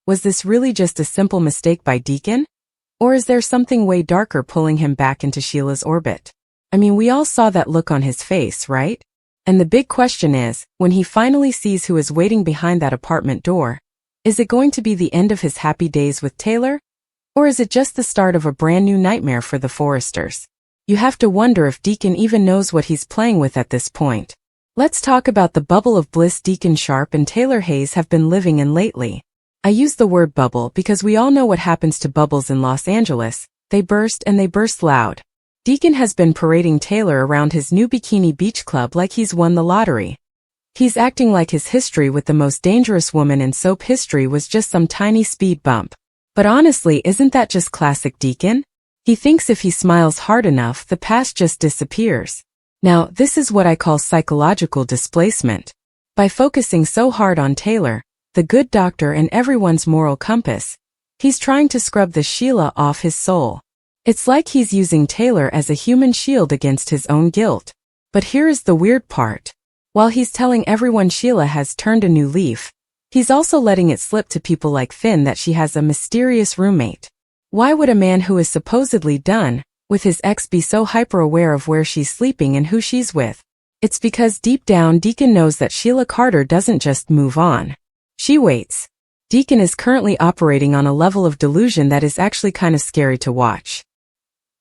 Was this really just a simple mistake by Deacon? Or is there something way darker pulling him back into Sheila's orbit? I mean, we all saw that look on his face, right? And the big question is, when he finally sees who is waiting behind that apartment door, is it going to be the end of his happy days with Taylor? Or is it just the start of a brand new nightmare for the Forresters? You have to wonder if Deacon even knows what he's playing with at this point. Let's talk about the bubble of bliss Deacon Sharp and Taylor Hayes have been living in lately. I use the word bubble because we all know what happens to bubbles in Los Angeles. They burst and they burst loud. Deacon has been parading Taylor around his new Bikini Beach Club like he's won the lottery. He's acting like his history with the most dangerous woman in soap history was just some tiny speed bump. But honestly, isn't that just classic Deacon? He thinks if he smiles hard enough, the past just disappears. Now, this is what I call psychological displacement. By focusing so hard on Taylor, the good doctor and everyone's moral compass, he's trying to scrub the Sheila off his soul. It's like he's using Taylor as a human shield against his own guilt. But here is the weird part. While he's telling everyone Sheila has turned a new leaf, he's also letting it slip to people like Finn that she has a mysterious roommate. Why would a man who is supposedly done with his ex be so hyper-aware of where she's sleeping and who she's with? It's because deep down Deacon knows that Sheila Carter doesn't just move on. She waits. Deacon is currently operating on a level of delusion that is actually kind of scary to watch.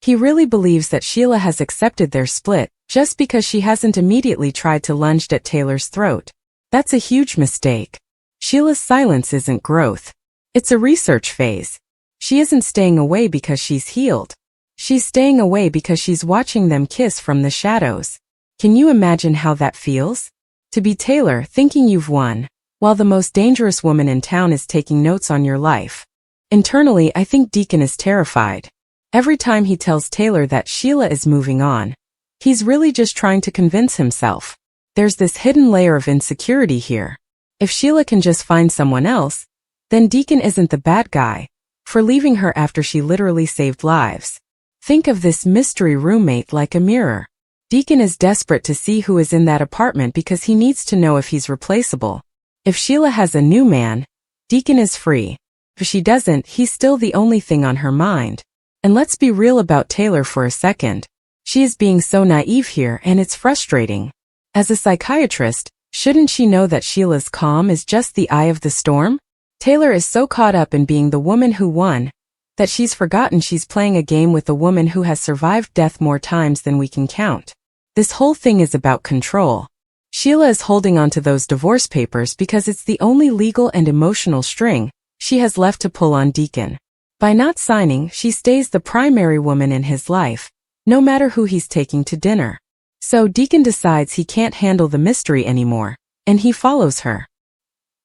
He really believes that Sheila has accepted their split just because she hasn't immediately tried to lunge at Taylor's throat. That's a huge mistake. Sheila's silence isn't growth. It's a research phase. She isn't staying away because she's healed. She's staying away because she's watching them kiss from the shadows. Can you imagine how that feels? To be Taylor thinking you've won, while the most dangerous woman in town is taking notes on your life. Internally, I think Deacon is terrified. Every time he tells Taylor that Sheila is moving on, he's really just trying to convince himself. There's this hidden layer of insecurity here. If Sheila can just find someone else, then Deacon isn't the bad guy for leaving her after she literally saved lives. Think of this mystery roommate like a mirror. Deacon is desperate to see who is in that apartment because he needs to know if he's replaceable. If Sheila has a new man, Deacon is free. If she doesn't, he's still the only thing on her mind. And let's be real about Taylor for a second. She is being so naive here and it's frustrating. As a psychiatrist, shouldn't she know that Sheila's calm is just the eye of the storm? Taylor is so caught up in being the woman who won that she's forgotten she's playing a game with a woman who has survived death more times than we can count. This whole thing is about control. Sheila is holding on to those divorce papers because it's the only legal and emotional string she has left to pull on Deacon. By not signing, she stays the primary woman in his life, no matter who he's taking to dinner. So Deacon decides he can't handle the mystery anymore, and he follows her.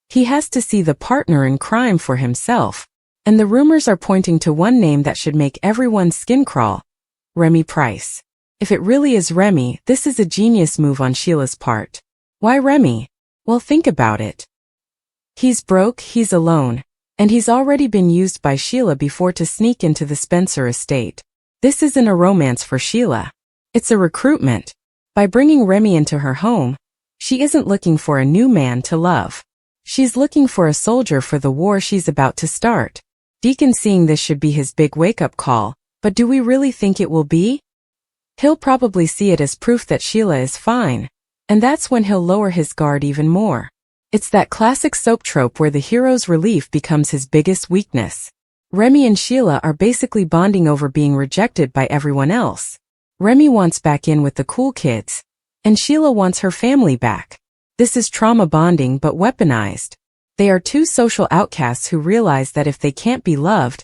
He has to see the partner in crime for himself, and the rumors are pointing to one name that should make everyone's skin crawl: Remy Price. If it really is Remy, this is a genius move on Sheila's part. Why Remy? Well, think about it. He's broke, he's alone, and he's already been used by Sheila before to sneak into the Spencer estate. This isn't a romance for Sheila. It's a recruitment. By bringing Remy into her home, she isn't looking for a new man to love. She's looking for a soldier for the war she's about to start. Deacon seeing this should be his big wake-up call, but do we really think it will be? He'll probably see it as proof that Sheila is fine, and that's when he'll lower his guard even more. It's that classic soap trope where the hero's relief becomes his biggest weakness. Remy and Sheila are basically bonding over being rejected by everyone else. Remy wants back in with the cool kids, and Sheila wants her family back. This is trauma bonding but weaponized. They are two social outcasts who realize that if they can't be loved,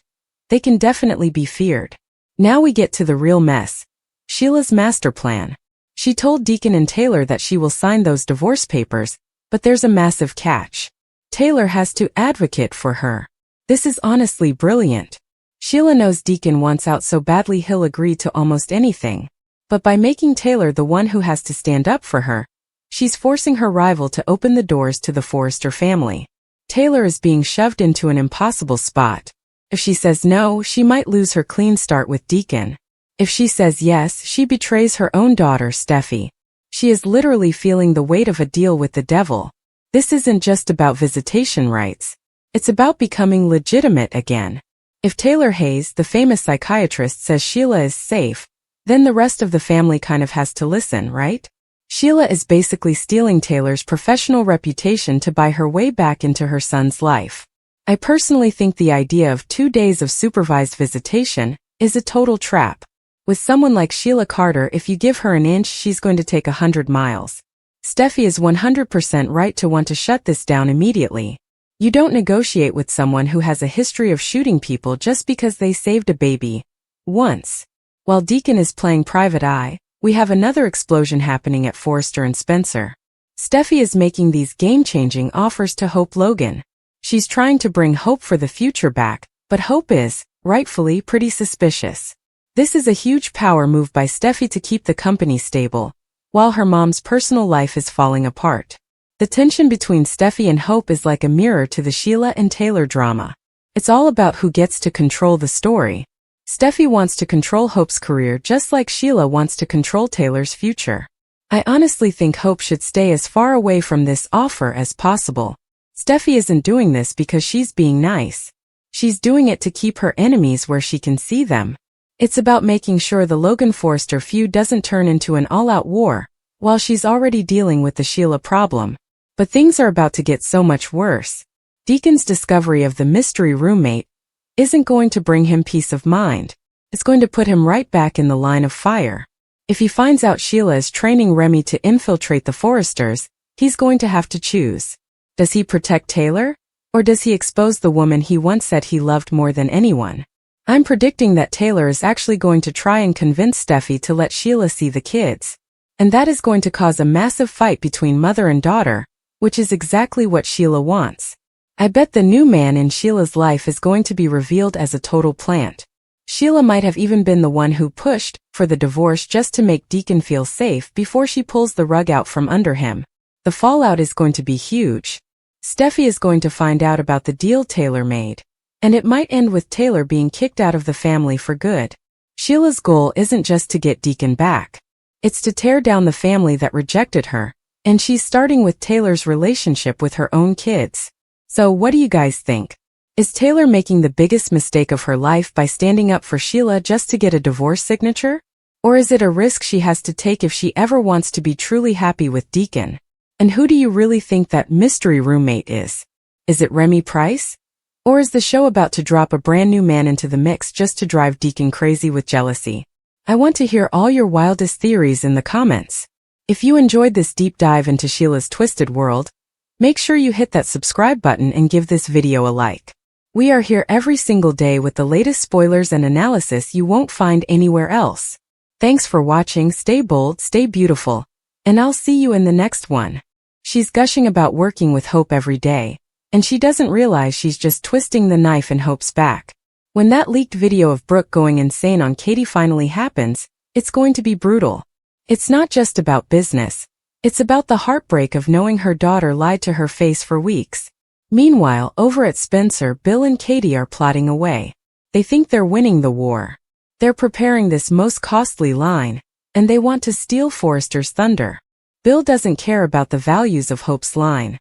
they can definitely be feared. Now we get to the real mess. Sheila's master plan. She told Deacon and Taylor that she will sign those divorce papers, but there's a massive catch. Taylor has to advocate for her. This is honestly brilliant. Sheila knows Deacon wants out so badly he'll agree to almost anything. But by making Taylor the one who has to stand up for her, she's forcing her rival to open the doors to the Forrester family. Taylor is being shoved into an impossible spot. If she says no, she might lose her clean start with Deacon. If she says yes, she betrays her own daughter, Steffi. She is literally feeling the weight of a deal with the devil. This isn't just about visitation rights. It's about becoming legitimate again. If Taylor Hayes, the famous psychiatrist, says Sheila is safe, then the rest of the family kind of has to listen, right? Sheila is basically stealing Taylor's professional reputation to buy her way back into her son's life. I personally think the idea of 2 days of supervised visitation is a total trap. With someone like Sheila Carter, if you give her an inch, she's going to take 100 miles. Steffi is 100% right to want to shut this down immediately. You don't negotiate with someone who has a history of shooting people just because they saved a baby once. While Deacon is playing private eye, we have another explosion happening at Forrester and Spencer. Steffi is making these game-changing offers to Hope Logan. She's trying to bring hope for the future back, but Hope is, rightfully, pretty suspicious. This is a huge power move by Steffi to keep the company stable, while her mom's personal life is falling apart. The tension between Steffi and Hope is like a mirror to the Sheila and Taylor drama. It's all about who gets to control the story. Steffi wants to control Hope's career just like Sheila wants to control Taylor's future. I honestly think Hope should stay as far away from this offer as possible. Steffi isn't doing this because she's being nice. She's doing it to keep her enemies where she can see them. It's about making sure the Logan-Forrester feud doesn't turn into an all-out war, while she's already dealing with the Sheila problem. But things are about to get so much worse. Deacon's discovery of the mystery roommate isn't going to bring him peace of mind. It's going to put him right back in the line of fire. If he finds out Sheila is training Remy to infiltrate the Forresters, he's going to have to choose. Does he protect Taylor? Or does he expose the woman he once said he loved more than anyone? I'm predicting that Taylor is actually going to try and convince Steffi to let Sheila see the kids. And that is going to cause a massive fight between mother and daughter, which is exactly what Sheila wants. I bet the new man in Sheila's life is going to be revealed as a total plant. Sheila might have even been the one who pushed for the divorce just to make Deacon feel safe before she pulls the rug out from under him. The fallout is going to be huge. Steffi is going to find out about the deal Taylor made. And it might end with Taylor being kicked out of the family for good. Sheila's goal isn't just to get Deacon back. It's to tear down the family that rejected her, and she's starting with Taylor's relationship with her own kids. So what do you guys think? Is Taylor making the biggest mistake of her life by standing up for Sheila just to get a divorce signature? Or is it a risk she has to take if she ever wants to be truly happy with Deacon? And who do you really think that mystery roommate is? Is it Remy Price? Or is the show about to drop a brand new man into the mix just to drive Deacon crazy with jealousy? I want to hear all your wildest theories in the comments. If you enjoyed this deep dive into Sheila's twisted world, make sure you hit that subscribe button and give this video a like. We are here every single day with the latest spoilers and analysis you won't find anywhere else. Thanks for watching, stay bold, stay beautiful, and I'll see you in the next one. She's gushing about working with Hope every day. And she doesn't realize she's just twisting the knife in Hope's back. When that leaked video of Brooke going insane on Katie finally happens, it's going to be brutal. It's not just about business. It's about the heartbreak of knowing her daughter lied to her face for weeks. Meanwhile, over at Spencer, Bill and Katie are plotting away. They think they're winning the war. They're preparing this most costly line, and they want to steal Forrester's thunder. Bill doesn't care about the values of Hope's line.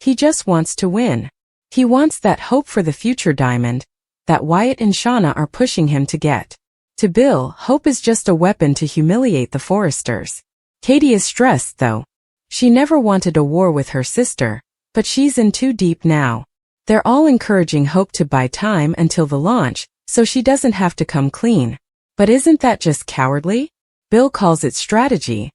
He just wants to win. He wants that hope for the future diamond that Wyatt and Shauna are pushing him to get. To Bill, Hope is just a weapon to humiliate the Forresters. Katie is stressed, though. She never wanted a war with her sister, but she's in too deep now. They're all encouraging Hope to buy time until the launch, so she doesn't have to come clean. But isn't that just cowardly? Bill calls it strategy,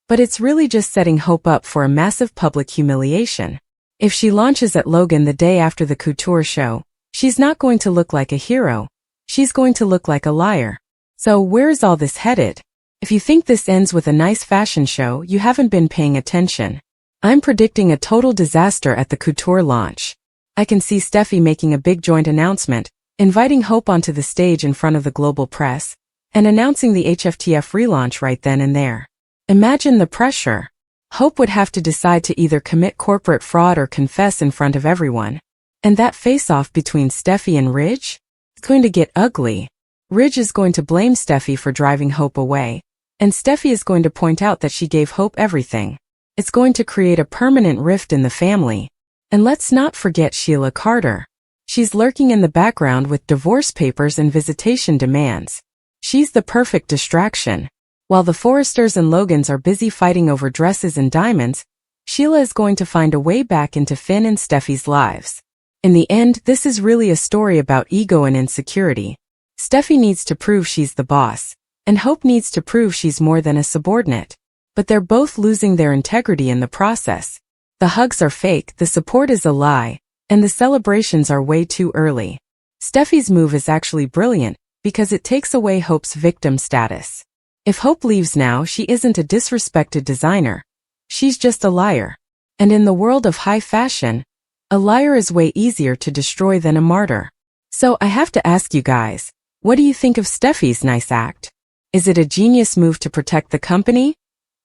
but it's really just setting Hope up for a massive public humiliation. If she launches at Logan the day after the couture show, she's not going to look like a hero. She's going to look like a liar. So where's all this headed? If you think this ends with a nice fashion show, you haven't been paying attention. I'm predicting a total disaster at the couture launch. I can see Steffi making a big joint announcement, inviting Hope onto the stage in front of the global press, and announcing the HFTF relaunch right then and there. Imagine the pressure. Hope would have to decide to either commit corporate fraud or confess in front of everyone. And that face-off between Steffi and Ridge? It's going to get ugly. Ridge is going to blame Steffi for driving Hope away, and Steffi is going to point out that she gave Hope everything. It's going to create a permanent rift in the family. And let's not forget Sheila Carter. She's lurking in the background with divorce papers and visitation demands. She's the perfect distraction. While the Forresters and Logans are busy fighting over dresses and diamonds, Sheila is going to find a way back into Finn and Steffi's lives. In the end, this is really a story about ego and insecurity. Steffi needs to prove she's the boss, and Hope needs to prove she's more than a subordinate. But they're both losing their integrity in the process. The hugs are fake, the support is a lie, and the celebrations are way too early. Steffi's move is actually brilliant, because it takes away Hope's victim status. If Hope leaves now, she isn't a disrespected designer. She's just a liar. And in the world of high fashion, a liar is way easier to destroy than a martyr. So I have to ask you guys, what do you think of Steffi's nice act? Is it a genius move to protect the company?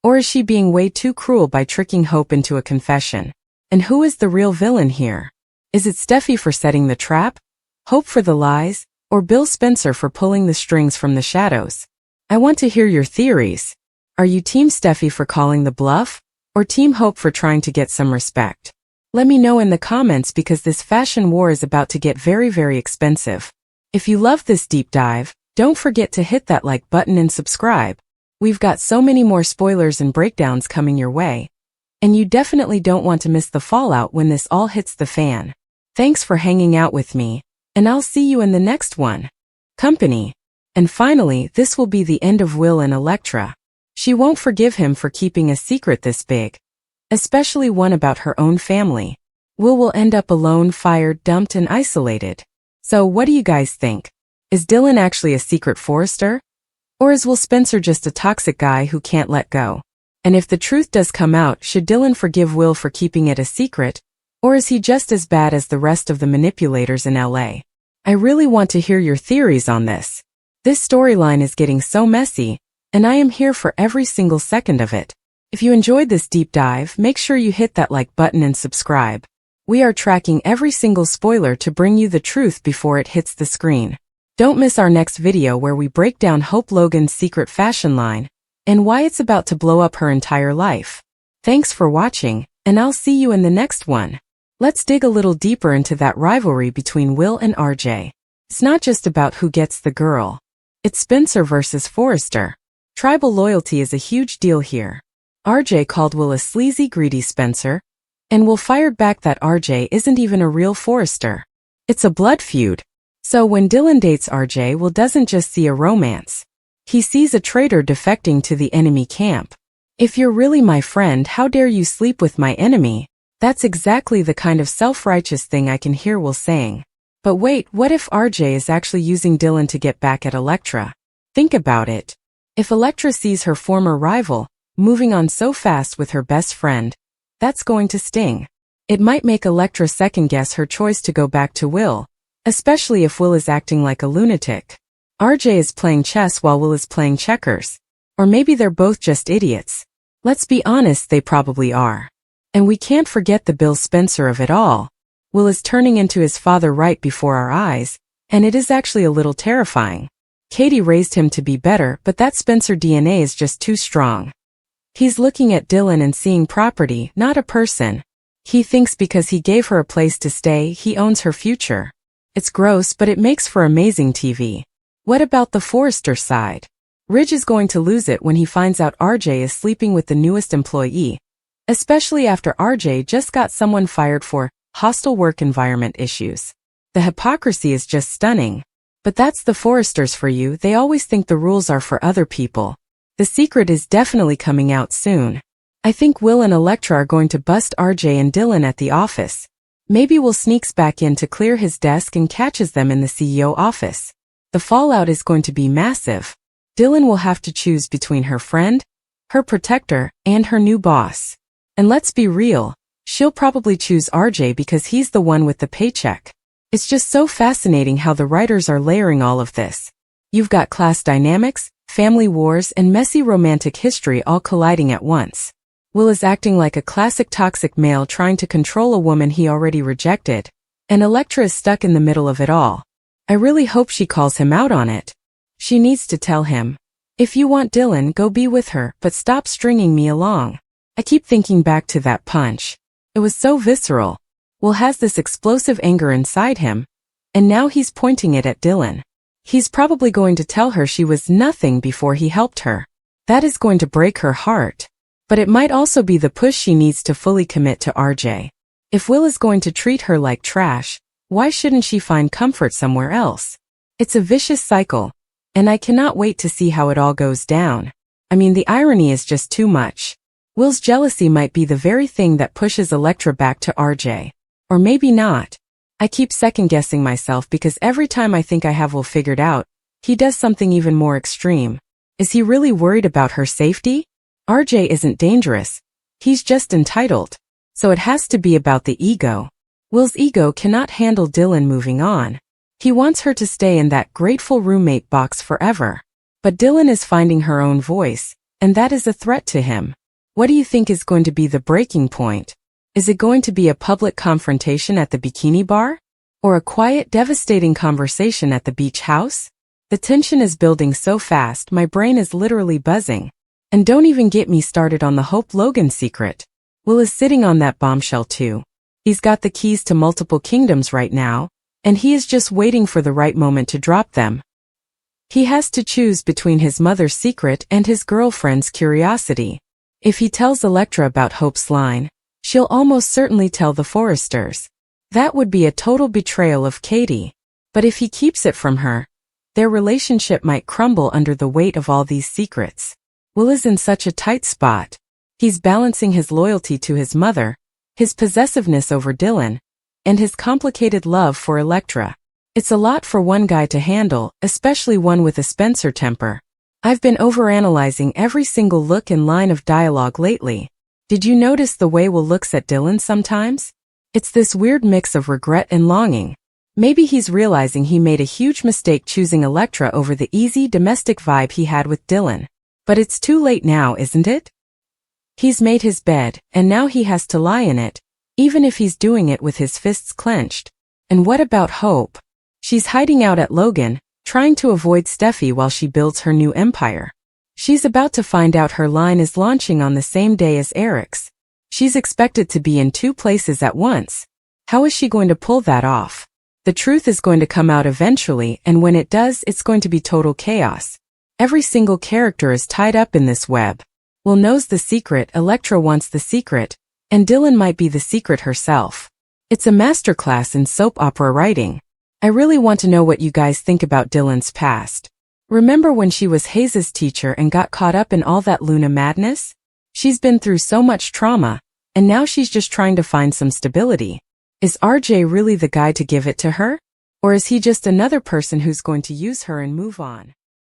Or is she being way too cruel by tricking Hope into a confession? And who is the real villain here? Is it Steffi for setting the trap, Hope for the lies, or Bill Spencer for pulling the strings from the shadows? I want to hear your theories. Are you Team Steffi for calling the bluff, or Team Hope for trying to get some respect? Let me know in the comments because this fashion war is about to get very, very expensive. If you love this deep dive, don't forget to hit that like button and subscribe. We've got so many more spoilers and breakdowns coming your way. And you definitely don't want to miss the fallout when this all hits the fan. Thanks for hanging out with me, and I'll see you in the next one. Company. And finally, this will be the end of Will and Elektra. She won't forgive him for keeping a secret this big. Especially one about her own family. Will end up alone, fired, dumped, and isolated. So what do you guys think? Is Dylan actually a secret Forrester? Or is Will Spencer just a toxic guy who can't let go? And if the truth does come out, should Dylan forgive Will for keeping it a secret? Or is he just as bad as the rest of the manipulators in LA? I really want to hear your theories on this. This storyline is getting so messy, and I am here for every single second of it. If you enjoyed this deep dive, make sure you hit that like button and subscribe. We are tracking every single spoiler to bring you the truth before it hits the screen. Don't miss our next video where we break down Hope Logan's secret fashion line, and why it's about to blow up her entire life. Thanks for watching, and I'll see you in the next one. Let's dig a little deeper into that rivalry between Will and RJ. It's not just about who gets the girl. It's Spencer versus Forrester. Tribal loyalty is a huge deal here. RJ called Will a sleazy, greedy Spencer, and Will fired back that RJ isn't even a real Forrester. It's a blood feud. So when Dylan dates RJ, Will doesn't just see a romance. He sees a traitor defecting to the enemy camp. If you're really my friend, how dare you sleep with my enemy? That's exactly the kind of self-righteous thing I can hear Will saying. But wait, what if RJ is actually using Dylan to get back at Elektra? Think about it. If Elektra sees her former rival moving on so fast with her best friend, that's going to sting. It might make Elektra second-guess her choice to go back to Will, especially if Will is acting like a lunatic. RJ is playing chess while Will is playing checkers. Or maybe they're both just idiots. Let's be honest, they probably are. And we can't forget the Bill Spencer of it all. Will is turning into his father right before our eyes, and it is actually a little terrifying. Katie raised him to be better, but that Spencer DNA is just too strong. He's looking at Dylan and seeing property, not a person. He thinks because he gave her a place to stay, he owns her future. It's gross, but it makes for amazing TV. What about the Forrester side? Ridge is going to lose it when he finds out RJ is sleeping with the newest employee, especially after RJ just got someone fired for hostile work environment issues. The hypocrisy is just stunning. But that's the Forresters for you, they always think the rules are for other people. The secret is definitely coming out soon. I think Will and Elektra are going to bust RJ and Dylan at the office. Maybe Will sneaks back in to clear his desk and catches them in the CEO office. The fallout is going to be massive. Dylan will have to choose between her friend, her protector, and her new boss. And let's be real, she'll probably choose RJ because he's the one with the paycheck. It's just so fascinating how the writers are layering all of this. You've got class dynamics, family wars, and messy romantic history all colliding at once. Will is acting like a classic toxic male trying to control a woman he already rejected, and Elektra is stuck in the middle of it all. I really hope she calls him out on it. She needs to tell him, if you want Dylan, go be with her, but stop stringing me along. I keep thinking back to that punch. It was so visceral. Will has this explosive anger inside him, And now he's pointing it at Dylan. He's probably going to tell her she was nothing before he helped her. That is going to break her heart. But it might also be the push she needs to fully commit to RJ. If Will is going to treat her like trash, why shouldn't she find comfort somewhere else? It's a vicious cycle, and I cannot wait to see how it all goes down. I mean, the irony is just too much. Will's jealousy might be the very thing that pushes Elektra back to RJ. Or maybe not. I keep second-guessing myself because every time I think I have Will figured out, he does something even more extreme. Is he really worried about her safety? RJ isn't dangerous. He's just entitled. So it has to be about the ego. Will's ego cannot handle Dylan moving on. He wants her to stay in that grateful roommate box forever. But Dylan is finding her own voice, and that is a threat to him. What do you think is going to be the breaking point? Is it going to be a public confrontation at the bikini bar? Or a quiet, devastating conversation at the beach house? The tension is building so fast my brain is literally buzzing. And don't even get me started on the Hope Logan secret. Will is sitting on that bombshell too. He's got the keys to multiple kingdoms right now, and he is just waiting for the right moment to drop them. He has to choose between his mother's secret and his girlfriend's curiosity. If he tells Elektra about Hope's line, she'll almost certainly tell the Forresters. That would be a total betrayal of Katie. But if he keeps it from her, their relationship might crumble under the weight of all these secrets. Will is in such a tight spot. He's balancing his loyalty to his mother, his possessiveness over Dylan, and his complicated love for Elektra. It's a lot for one guy to handle, especially one with a Spencer temper. I've been overanalyzing every single look and line of dialogue lately. Did you notice the way Will looks at Dylan sometimes? It's this weird mix of regret and longing. Maybe he's realizing he made a huge mistake choosing Elektra over the easy domestic vibe he had with Dylan. But it's too late now, isn't it? He's made his bed, and now he has to lie in it, even if he's doing it with his fists clenched. And what about Hope? She's hiding out at Logan, trying to avoid Steffi while she builds her new empire. She's about to find out her line is launching on the same day as Eric's. She's expected to be in 2 places at once. How is she going to pull that off? The truth is going to come out eventually, and when it does, it's going to be total chaos. Every single character is tied up in this web. Will knows the secret, Elektra wants the secret, and Dylan might be the secret herself. It's a masterclass in soap opera writing. I really want to know what you guys think about Dylan's past. Remember when she was Hayes' teacher and got caught up in all that Luna madness? She's been through so much trauma, and now she's just trying to find some stability. Is RJ really the guy to give it to her? Or is he just another person who's going to use her and move on?